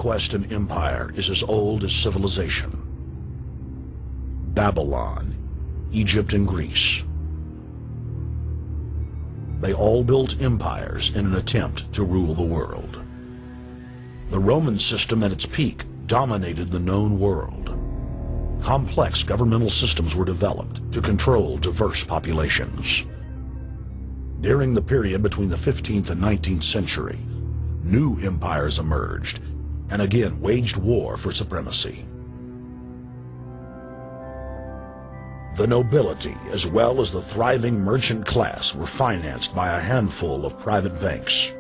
conquest and empire is as old as civilization. Babylon, Egypt, and Greece. They all built empires in an attempt to rule the world. The Roman system at its peak dominated the known world. Complex governmental systems were developed to control diverse populations. During the period between the 15th and 19th century, new empires emerged and again waged war for supremacy. The nobility, as well as the thriving merchant class, were financed by a handful of private banks.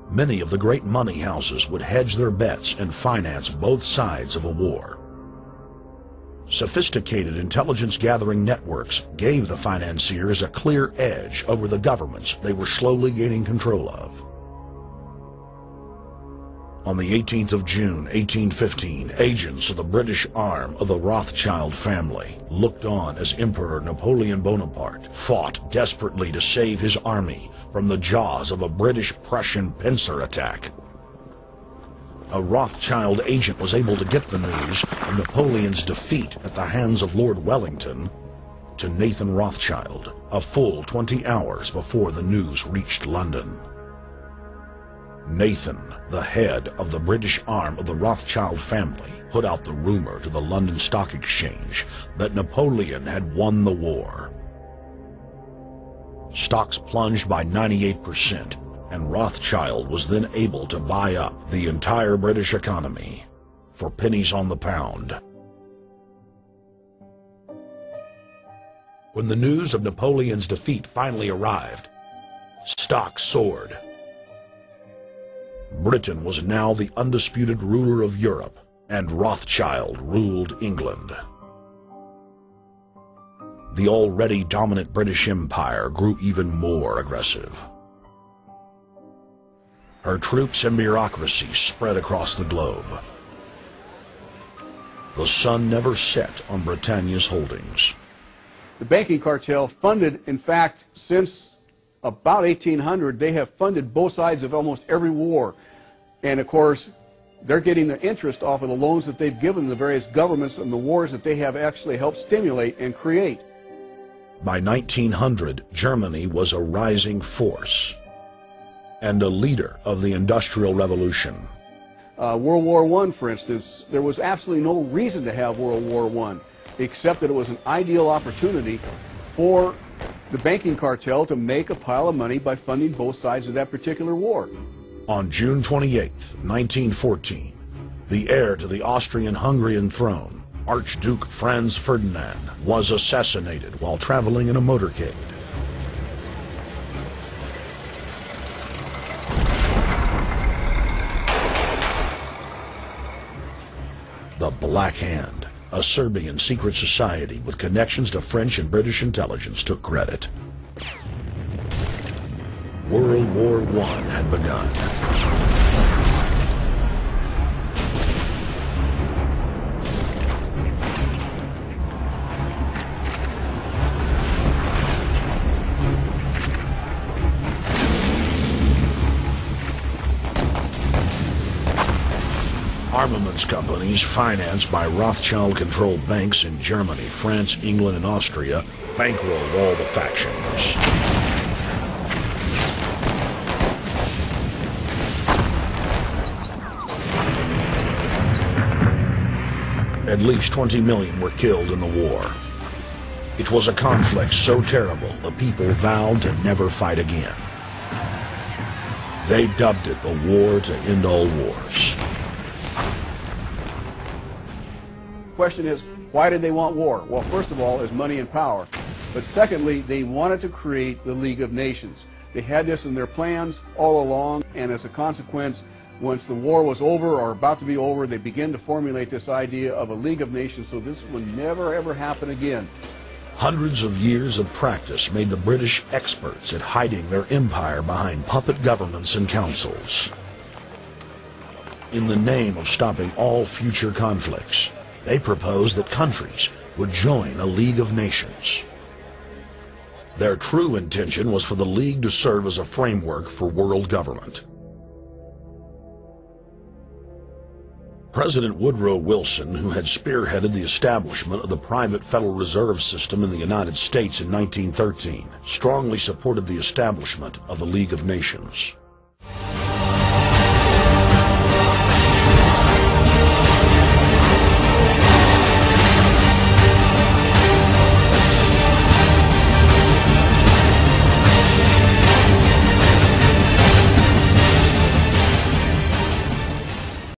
Many of the great money houses would hedge their bets and finance both sides of a war. Sophisticated intelligence-gathering networks gave the financiers a clear edge over the governments they were slowly gaining control of. On the 18th of June, 1815, agents of the British arm of the Rothschild family looked on as Emperor Napoleon Bonaparte fought desperately to save his army from the jaws of a British-Prussian pincer attack. A Rothschild agent was able to get the news of Napoleon's defeat at the hands of Lord Wellington to Nathan Rothschild, a full 20 hours before the news reached London. Nathan, the head of the British arm of the Rothschild family, put out the rumor to the London Stock Exchange that Napoleon had won the war. Stocks plunged by 98%, and Rothschild was then able to buy up the entire British economy for pennies on the pound. When the news of Napoleon's defeat finally arrived, stocks soared. Britain was now the undisputed ruler of Europe, and Rothschild ruled England. The already dominant British Empire grew even more aggressive. Her troops and bureaucracy spread across the globe. The sun never set on Britannia's holdings. The banking cartel funded, in fact, since about 1800, they have funded both sides of almost every war. And of course, they're getting the interest off of the loans that they've given the various governments and the wars that they have actually helped stimulate and create. By 1900, Germany was a rising force and a leader of the Industrial Revolution. World War I, for instance, there was absolutely no reason to have World War I, except that it was an ideal opportunity for the banking cartel to make a pile of money by funding both sides of that particular war. On June 28, 1914, the heir to the Austrian-Hungarian throne, Archduke Franz Ferdinand, was assassinated while traveling in a motorcade. The Black Hand, a Serbian secret society with connections to French and British intelligence, took credit. World War I had begun. Armaments companies financed by Rothschild-controlled banks in Germany, France, England, and Austria bankrolled all the factions. At least 20 million were killed in the war. It was a conflict so terrible the people vowed to never fight again. They dubbed it the war to end all wars. The question is, why did they want war? Well, first of all, is money and power. But secondly, they wanted to create the League of Nations. They had this in their plans all along, and as a consequence, once the war was over or about to be over, they began to formulate this idea of a League of Nations, so this would never ever happen again. Hundreds of years of practice made the British experts at hiding their empire behind puppet governments and councils. In the name of stopping all future conflicts, they proposed that countries would join a League of Nations. Their true intention was for the League to serve as a framework for world government. President Woodrow Wilson, who had spearheaded the establishment of the private Federal Reserve System in the United States in 1913, strongly supported the establishment of the League of Nations.